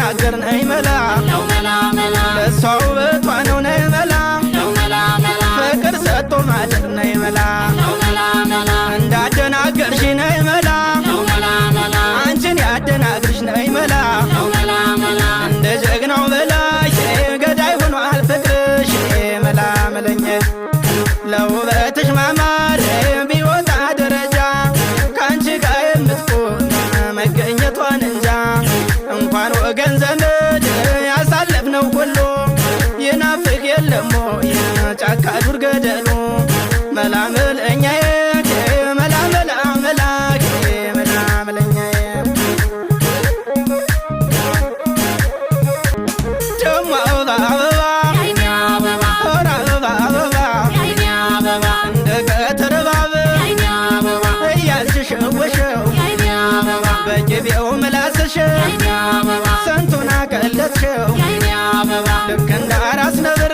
ያደናገር ነይ መላ ለሷ ውበቷ ነው ነይ መላ ፍቅር ሰጥቶ ማደር ነይ መላ እንዳደናገርሽ ነይ መላ አንቺን ያደናግርሽ ነይ መላ እንደ ጀግናው በላይ ገዳይ ሆኗል ፍቅርሽ መላ መለኘ ለውበትሽ ማማር ቢወጣ ደረጃ ካንቺ ጋር የምትቆም መገኘቷን እንጃ እንኳን ወገን ዘመድ ያሳለፍነው ሁሉ ይናፍቅ የለም ጫካ ዱር ገደሉ መላ መለኛዬ መላ መላ መላኬ መላ መለኛዬ ደሞ አበባ አበባ ሆራ አበባ እንደ ቀትር እባብ እያልሽ ሸወሸው በጅቤው ምላስሽ ስንቱን አቀለጥሽው ልክ እንደ አራስ ነብር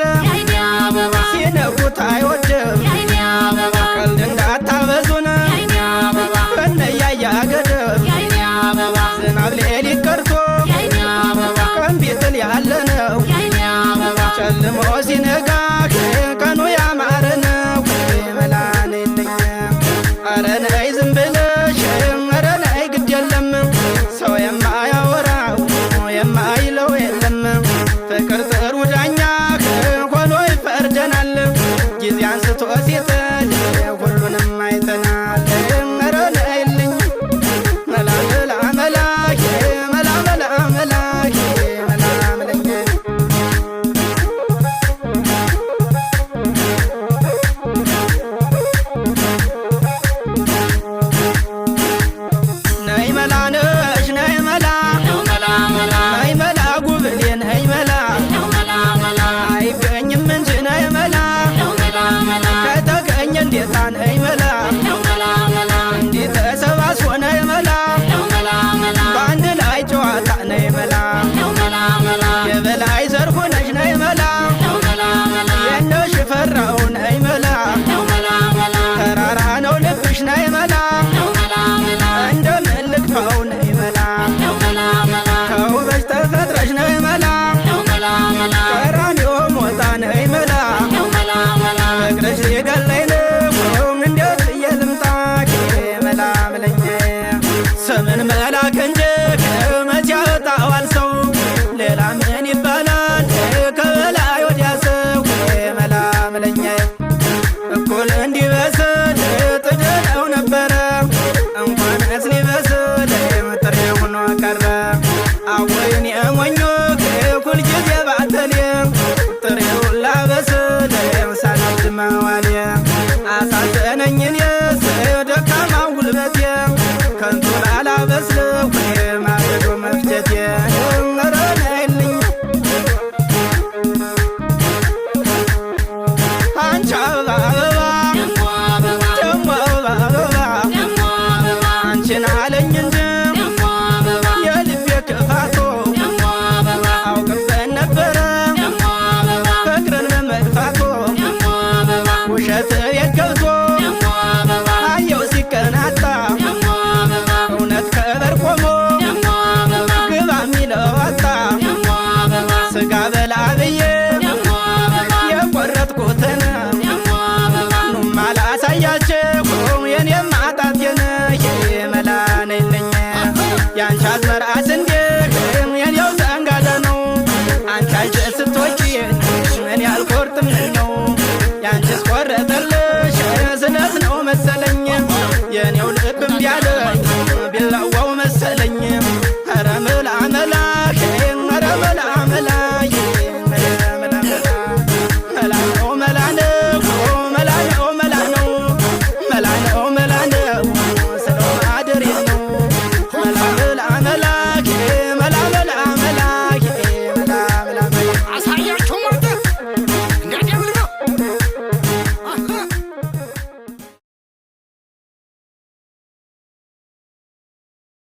ሲነኩት አይወድም ቀልድ እንዳታበዙን ከነያያ ገደብ ዝናብ ሌሊት ቀርቶ ቀን ቢጥል ያለ ነው ጨልሞ ሲነጋ ቀኑ ያማረ ነው መላ ነይልኝ ኧረ ነይ ዝም ብለሽ ኧረ ነይ ግድ የለም ሰው የማያወራው የማይለው የለም ፍቅር ጥሩ ዳኛ ሆኖ ይፈርደናል ጊዜ አንስቶ ሲጥል ሁሉንም አይተናል ኧረ ነይልኝ መላ መላ መላኬ መላ መላ መላኬ መላ መለኘ ነይ መላ ነሽ ነይ መላ ነይ መላ ጉብሌ ነይ መላ አይገኝም እንጂ ነይ መላ ከተገኘ እንዴታ ነይ መላ እንዲህ ተሰባስቦ ነይ መላ በአንድ ላይ ጨዋታ ነይ መላ የበላይ ዘርፉ ነሽ ነይ መላ የነው ሽፈራው ነይ መላ ተራራ ነው ልብሽ ነይ መላ እንደምን ልግፋው ነይ መላ ተውበሽ ተፈጥረሽ ነይ መላ ቀራንዮ ሞታ ነይ መላ ፍቅርሽ ሊገለኝ ነው እንዴት ብዬ ልምጣ መላ መለኘ ስምን መላክ እንጂ መቼ ያወጣዋል ሰው ሌላ ምን ይባላል ከበላይ ወዲያ ሰው መላ መለኘ እኩል እንዲበስል ጥደለው ነበረ እንኳንስ ሊበስል ጥሬ ሆኖ ቀረ አወይን የሞኞ ሁልጊዜ ባተሌ ጥሬውን ላበስል ሳልወድ መዋሌ አሳዘነኝ እኔስ ደካማ ጉልበቴ ከንቱ ላላበስል ማገዶ መፍጀቴ ኧረ ነይልኝ አንቺ አበባ ደሞ አበባ አንቺን አለኝ እንጂ የልቤ ክፋቶ አውቅበት ነበረ ፍቅርን በመግፋቶ ውሸት የገብቶ አየው ሲቀናጣ እውነት ከበር ቆሞ ግባ ሚለው አጣ ስጋ በላ ብዬ የቆረጥኩትን ኑማ ላሳያችሁ የኔም ማጣቴን መላ ነይልኝ ያንቺ አዝመራ ስንዴ